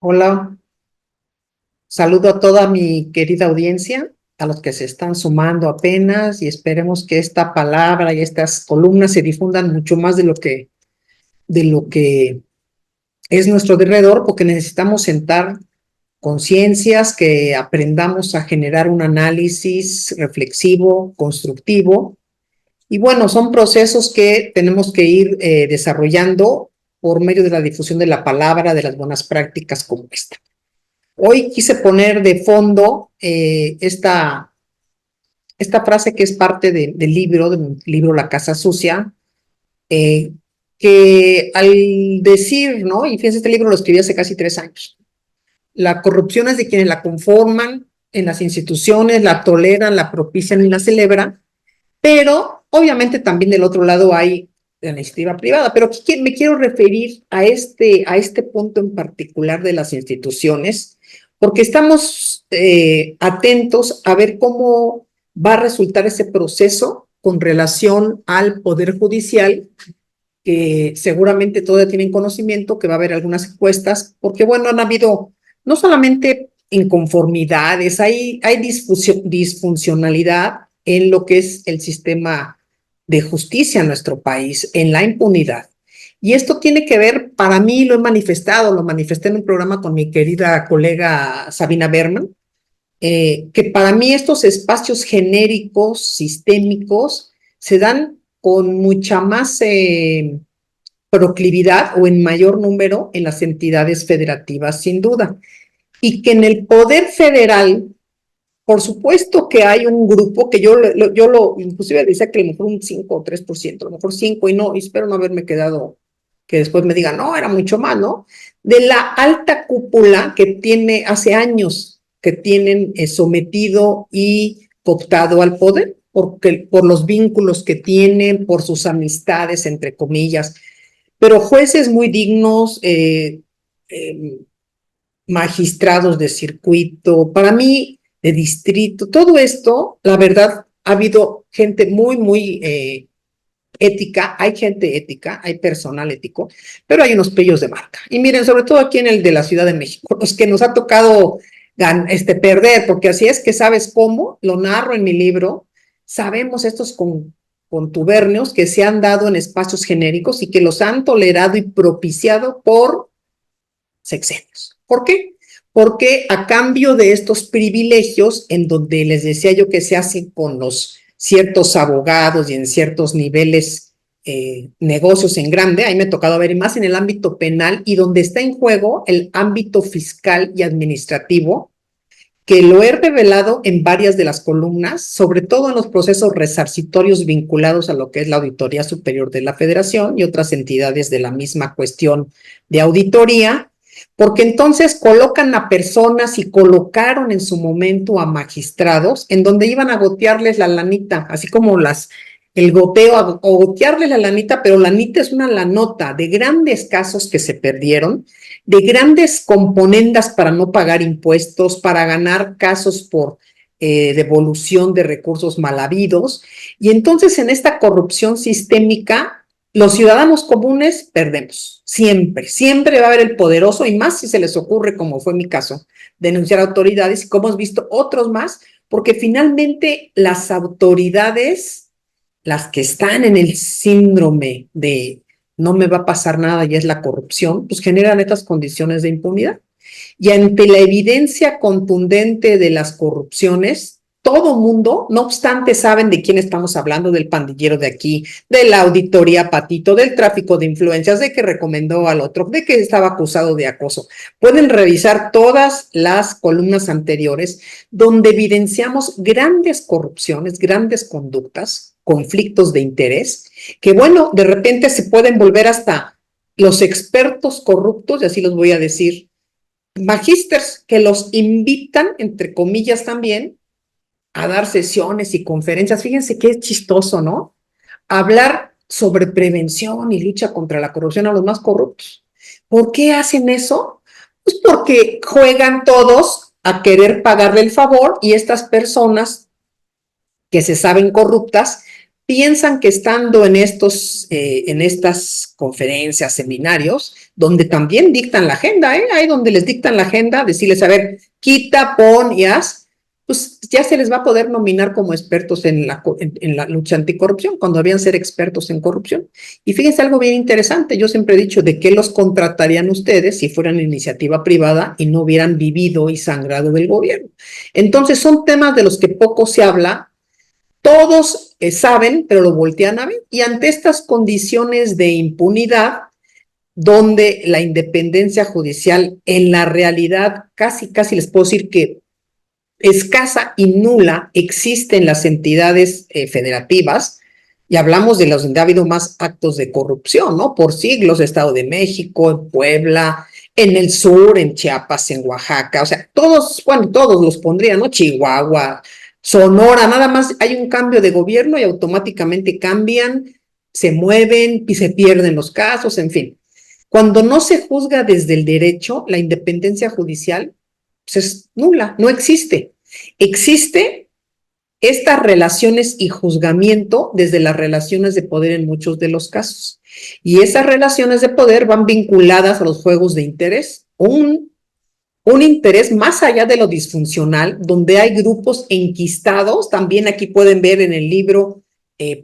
Hola, saludo a toda mi querida audiencia, a los que se están sumando apenas y esperemos que esta palabra y estas columnas se difundan mucho más de lo que es nuestro alrededor, porque necesitamos sentar conciencias, que aprendamos a generar un análisis reflexivo, constructivo. Y bueno, son procesos que tenemos que ir desarrollando por medio de la difusión de la palabra, de las buenas prácticas como esta. Hoy quise poner de fondo esta frase que es parte del libro, La Casa Sucia, eh, que al decir, ¿no? Y fíjense, este libro lo escribí hace casi 3 años. La corrupción es de quienes la conforman en las instituciones, la toleran, la propician y la celebran, pero obviamente también del otro lado hay la iniciativa privada, pero aquí me quiero referir a este punto en particular de las instituciones, porque estamos atentos a ver cómo va a resultar ese proceso con relación al Poder Judicial, que seguramente todavía tienen conocimiento que va a haber algunas encuestas, porque bueno, han habido no solamente inconformidades, hay disfuncionalidad en lo que es el sistema de justicia en nuestro país, en la impunidad. Y esto tiene que ver, para mí lo manifesté en un programa con mi querida colega Sabina Berman, que para mí estos espacios genéricos, sistémicos, se dan con mucha más proclividad o en mayor número en las entidades federativas, sin duda. Y que en el poder federal, por supuesto que hay un grupo que yo inclusive decía que a lo mejor un 5 o 3%, a lo mejor 5 y no, y espero no haberme quedado, que después me digan, no, era mucho más, ¿no? De la alta cúpula que tiene hace años que tienen sometido y cooptado al poder, por los vínculos que tienen, por sus amistades, entre comillas, pero jueces muy dignos, eh, magistrados de circuito, para mí de distrito, todo esto, la verdad, ha habido gente muy ética, hay gente ética, hay personal ético, pero hay unos pellos de marca. Y miren, sobre todo aquí en el de la Ciudad de México, los que nos ha tocado perder, porque así es que sabes cómo, lo narro en mi libro, sabemos estos contubernios que se han dado en espacios genéricos y que los han tolerado y propiciado por sexenios. ¿Por qué? Porque a cambio de estos privilegios, en donde les decía yo que se hacen con los ciertos abogados y en ciertos niveles negocios en grande, ahí me ha tocado ver, y más en el ámbito penal, y donde está en juego el ámbito fiscal y administrativo, que lo he revelado en varias de las columnas, sobre todo en los procesos resarcitorios vinculados a lo que es la Auditoría Superior de la Federación y otras entidades de la misma cuestión de auditoría, porque entonces colocan a personas y colocaron en su momento a magistrados en donde iban a gotearles la lanita, así como el goteo, o gotearles la lanita, pero lanita es una lanota de grandes casos que se perdieron, de grandes componendas para no pagar impuestos, para ganar casos por devolución de recursos mal habidos. Y entonces en esta corrupción sistémica, los ciudadanos comunes perdemos. Siempre va a haber el poderoso, y más si se les ocurre, como fue mi caso, denunciar autoridades, y como hemos visto otros más, porque finalmente las autoridades, las que están en el síndrome de no me va a pasar nada y es la corrupción, pues generan estas condiciones de impunidad. Y ante la evidencia contundente de las corrupciones, todo mundo, no obstante, saben de quién estamos hablando, del pandillero de aquí, de la auditoría Patito, del tráfico de influencias, de que recomendó al otro, de que estaba acusado de acoso. Pueden revisar todas las columnas anteriores donde evidenciamos grandes corrupciones, grandes conductas, conflictos de interés, que bueno, de repente se pueden volver hasta los expertos corruptos, y así los voy a decir, magísters que los invitan, entre comillas también, a dar sesiones y conferencias. Fíjense qué chistoso, ¿no? Hablar sobre prevención y lucha contra la corrupción a los más corruptos. ¿Por qué hacen eso? Pues porque juegan todos a querer pagarle el favor, y estas personas que se saben corruptas piensan que estando en estas conferencias, seminarios, donde también dictan la agenda, ahí donde les dictan la agenda, decirles, a ver, quita, pon y haz, pues ya se les va a poder nominar como expertos en la lucha anticorrupción, cuando habían ser expertos en corrupción. Y fíjense algo bien interesante, yo siempre he dicho, ¿de qué los contratarían ustedes si fueran iniciativa privada y no hubieran vivido y sangrado del gobierno? Entonces son temas de los que poco se habla, todos saben, pero lo voltean a ver, y ante estas condiciones de impunidad, donde la independencia judicial en la realidad casi les puedo decir que escasa y nula existe en las entidades federativas, y hablamos de los donde ha habido más actos de corrupción, ¿no? Por siglos, Estado de México, en Puebla, en el sur, en Chiapas, en Oaxaca, o sea, todos los pondrían, ¿no? Chihuahua, Sonora, nada más hay un cambio de gobierno y automáticamente cambian, se mueven y se pierden los casos, en fin. Cuando no se juzga desde el derecho, la independencia judicial pues es nula, no existe. Existe estas relaciones y juzgamiento desde las relaciones de poder en muchos de los casos. Y esas relaciones de poder van vinculadas a los juegos de interés, un interés más allá de lo disfuncional, donde hay grupos enquistados. También aquí pueden ver en el libro,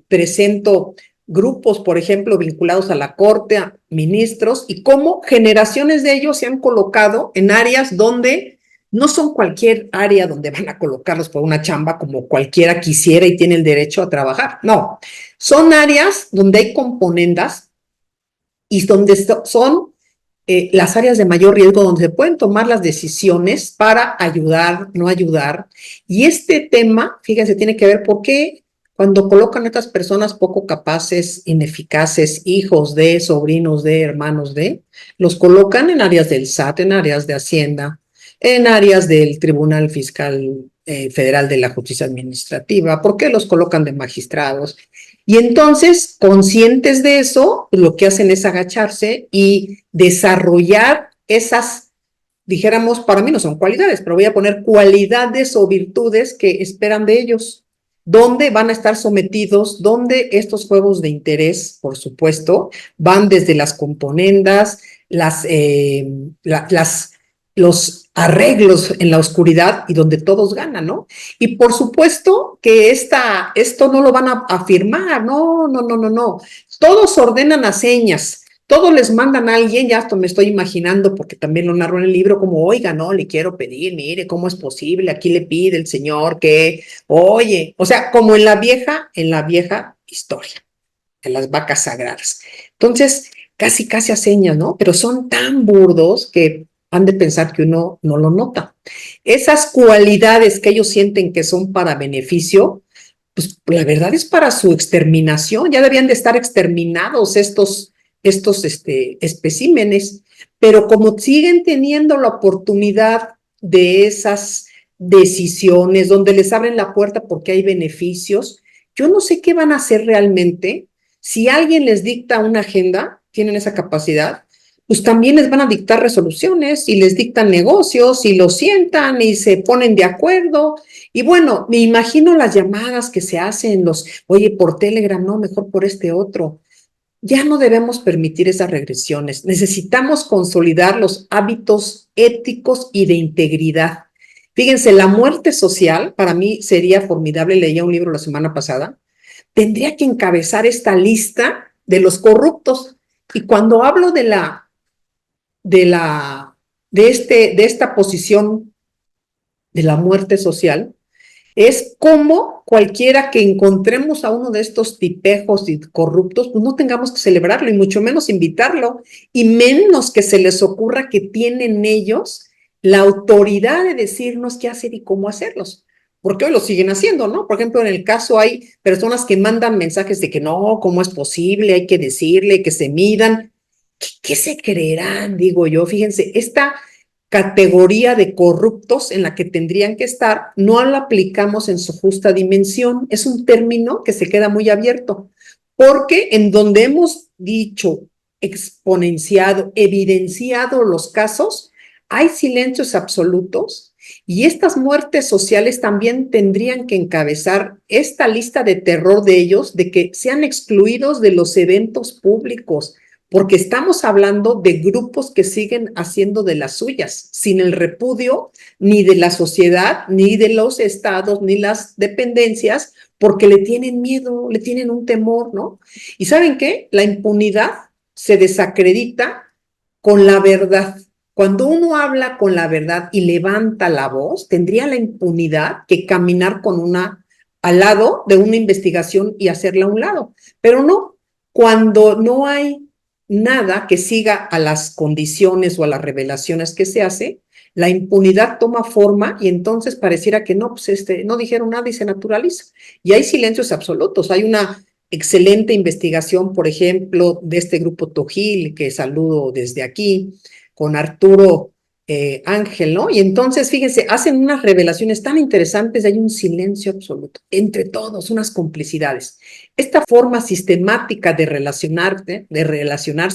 presento grupos, por ejemplo, vinculados a la corte, a ministros, y cómo generaciones de ellos se han colocado en áreas donde no son cualquier área donde van a colocarlos por una chamba como cualquiera quisiera y tiene el derecho a trabajar. No, son áreas donde hay componendas y donde son las áreas de mayor riesgo, donde se pueden tomar las decisiones para ayudar, no ayudar. Y este tema, fíjense, tiene que ver por qué cuando colocan a estas personas poco capaces, ineficaces, hijos de, sobrinos de, hermanos de, los colocan en áreas del SAT, en áreas de Hacienda, en áreas del Tribunal Fiscal Federal de la Justicia Administrativa. ¿Por qué los colocan de magistrados? Y entonces, conscientes de eso, lo que hacen es agacharse y desarrollar esas, dijéramos, para mí no son cualidades, pero voy a poner cualidades o virtudes que esperan de ellos, donde van a estar sometidos, donde estos juegos de interés, por supuesto, van desde las componendas, los arreglos en la oscuridad y donde todos ganan, ¿no? Y por supuesto que esto no lo van a afirmar, no. Todos ordenan a señas, todos les mandan a alguien, ya esto me estoy imaginando porque también lo narro en el libro, como, oiga, no, le quiero pedir, mire, ¿cómo es posible? Aquí le pide el señor que, oye, o sea, como en la vieja historia, en las vacas sagradas. Entonces, casi a señas, ¿no? Pero son tan burdos que han de pensar que uno no lo nota. Esas cualidades que ellos sienten que son para beneficio, pues la verdad es para su exterminación. Ya debían de estar exterminados estos especímenes, pero como siguen teniendo la oportunidad de esas decisiones donde les abren la puerta porque hay beneficios, yo no sé qué van a hacer realmente. Si alguien les dicta una agenda, tienen esa capacidad, pues también les van a dictar resoluciones y les dictan negocios y los sientan y se ponen de acuerdo. Y bueno, me imagino las llamadas que se hacen, oye, por Telegram, no, mejor por este otro. Ya no debemos permitir esas regresiones. Necesitamos consolidar los hábitos éticos y de integridad. Fíjense, la muerte social para mí sería formidable. Leía un libro la semana pasada. Tendría que encabezar esta lista de los corruptos. Y cuando hablo de esta posición de la muerte social, es como cualquiera que encontremos a uno de estos tipejos y corruptos, pues no tengamos que celebrarlo y mucho menos invitarlo, y menos que se les ocurra que tienen ellos la autoridad de decirnos qué hacer y cómo hacerlos. Porque hoy lo siguen haciendo, ¿no? Por ejemplo, en el caso hay personas que mandan mensajes de que no, ¿cómo es posible? Hay que decirle que se midan. ¿Qué se creerán? Digo yo, fíjense, esta categoría de corruptos en la que tendrían que estar, no la aplicamos en su justa dimensión. Es un término que se queda muy abierto, porque en donde hemos dicho, exponenciado, evidenciado los casos, hay silencios absolutos Y estas muertes sociales también tendrían que encabezar esta lista de terror de ellos, de que sean excluidos de los eventos públicos, porque estamos hablando de grupos que siguen haciendo de las suyas, sin el repudio ni de la sociedad, ni de los estados, ni las dependencias, porque le tienen miedo, le tienen un temor, ¿no? ¿Y saben qué? La impunidad se desacredita con la verdad. Cuando uno habla con la verdad y levanta la voz, tendría la impunidad que caminar con una al lado de una investigación y hacerla a un lado. Pero no, cuando no hay nada que siga a las condiciones o a las revelaciones que se hace, la impunidad toma forma y entonces pareciera que no, pues no dijeron nada y se naturaliza. Y hay silencios absolutos. Hay una excelente investigación, por ejemplo, de este grupo Tojil, que saludo desde aquí, con Arturo Ángel, ¿no? Y entonces, fíjense, hacen unas revelaciones tan interesantes, hay un silencio absoluto entre todos, unas complicidades. Esta forma sistemática de relacionarse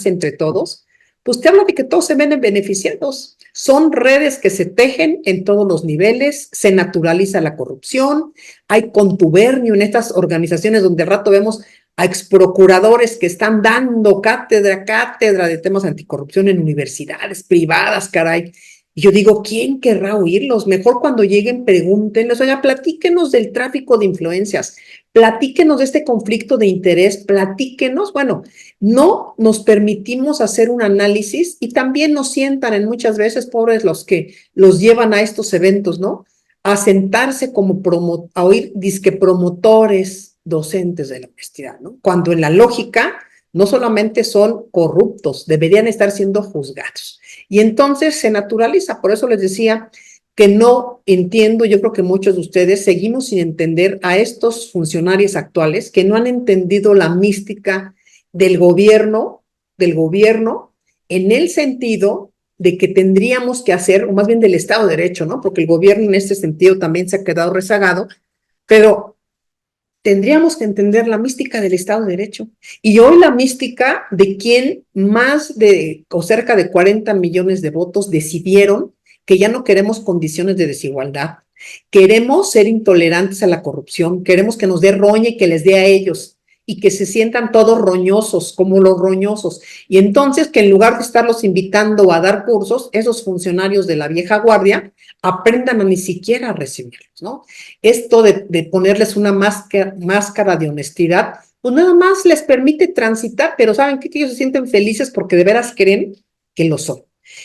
entre todos, pues te habla de que todos se ven beneficiados. Son redes que se tejen en todos los niveles, se naturaliza la corrupción, hay contubernio en estas organizaciones donde al rato vemos a exprocuradores que están dando cátedra de temas anticorrupción en universidades privadas, caray. Y yo digo, ¿quién querrá oírlos? Mejor cuando lleguen, pregúntenles, oiga, platíquenos del tráfico de influencias, platíquenos de este conflicto de interés, platíquenos. Bueno, no nos permitimos hacer un análisis y también nos sientan en muchas veces, pobres los que los llevan a estos eventos, ¿no? A sentarse como a oír disque promotores, docentes de la honestidad, ¿no? Cuando en la lógica no solamente son corruptos, deberían estar siendo juzgados. Y entonces se naturaliza, por eso les decía que no entiendo, yo creo que muchos de ustedes seguimos sin entender a estos funcionarios actuales que no han entendido la mística del gobierno en el sentido de que tendríamos que hacer, o más bien del Estado de Derecho, ¿no? Porque el gobierno en este sentido también se ha quedado rezagado, pero tendríamos que entender la mística del Estado de Derecho. Y hoy la mística de quien más de, o cerca de 40 millones de votos decidieron que ya no queremos condiciones de desigualdad, queremos ser intolerantes a la corrupción, queremos que nos dé roña y que les dé a ellos, y que se sientan todos roñosos, como los roñosos. Y entonces que en lugar de estarlos invitando a dar cursos, esos funcionarios de la vieja guardia aprendan a ni siquiera recibirlos, ¿no? Esto de ponerles una máscara de honestidad, pues nada más les permite transitar, pero ¿saben qué? Que ellos se sienten felices porque de veras creen que lo son.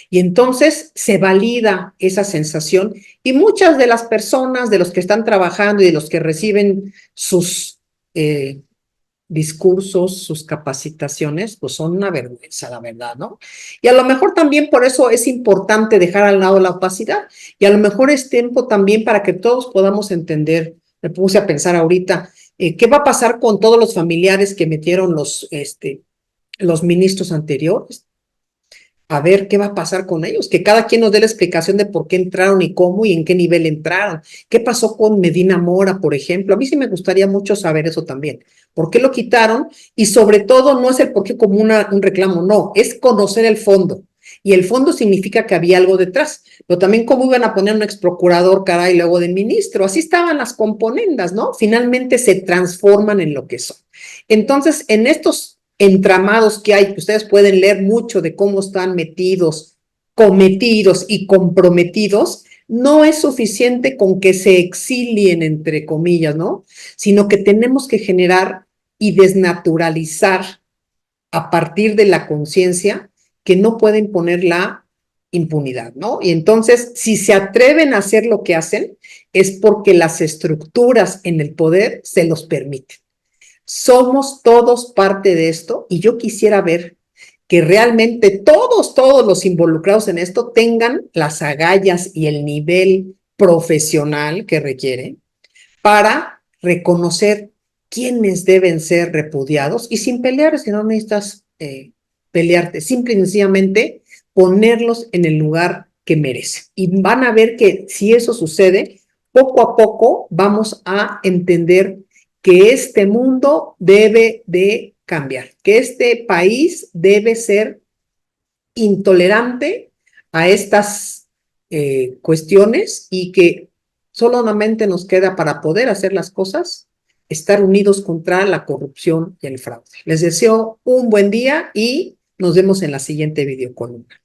Y entonces se valida esa sensación y muchas de las personas, de los que están trabajando y de los que reciben sus discursos, sus capacitaciones, pues son una vergüenza, la verdad, ¿no? Y a lo mejor también por eso es importante dejar al lado la opacidad y a lo mejor es tiempo también para que todos podamos entender, me puse a pensar ahorita, ¿qué va a pasar con todos los familiares que metieron los ministros anteriores? A ver qué va a pasar con ellos, que cada quien nos dé la explicación de por qué entraron y cómo y en qué nivel entraron. ¿Qué pasó con Medina Mora, por ejemplo? A mí sí me gustaría mucho saber eso también. ¿Por qué lo quitaron? Y sobre todo no es el por qué como un reclamo, no, es conocer el fondo. Y el fondo significa que había algo detrás, pero también cómo iban a poner un exprocurador, caray, luego de ministro. Así estaban las componendas, ¿no? Finalmente se transforman en lo que son. Entonces, en estos entramados que hay, que ustedes pueden leer mucho de cómo están metidos, cometidos y comprometidos, no es suficiente con que se exilien, entre comillas, ¿no? Sino que tenemos que generar y desnaturalizar a partir de la conciencia que no pueden poner la impunidad, ¿no? Y entonces, si se atreven a hacer lo que hacen, es porque las estructuras en el poder se los permiten. Somos todos parte de esto y yo quisiera ver que realmente todos los involucrados en esto tengan las agallas y el nivel profesional que requiere para reconocer quiénes deben ser repudiados y sin pelear, si no necesitas pelearte, simple y sencillamente ponerlos en el lugar que merecen. Y van a ver que si eso sucede, poco a poco vamos a entender que este mundo debe de cambiar, que este país debe ser intolerante a estas cuestiones y que solamente nos queda para poder hacer las cosas estar unidos contra la corrupción y el fraude. Les deseo un buen día y nos vemos en la siguiente videocolumna.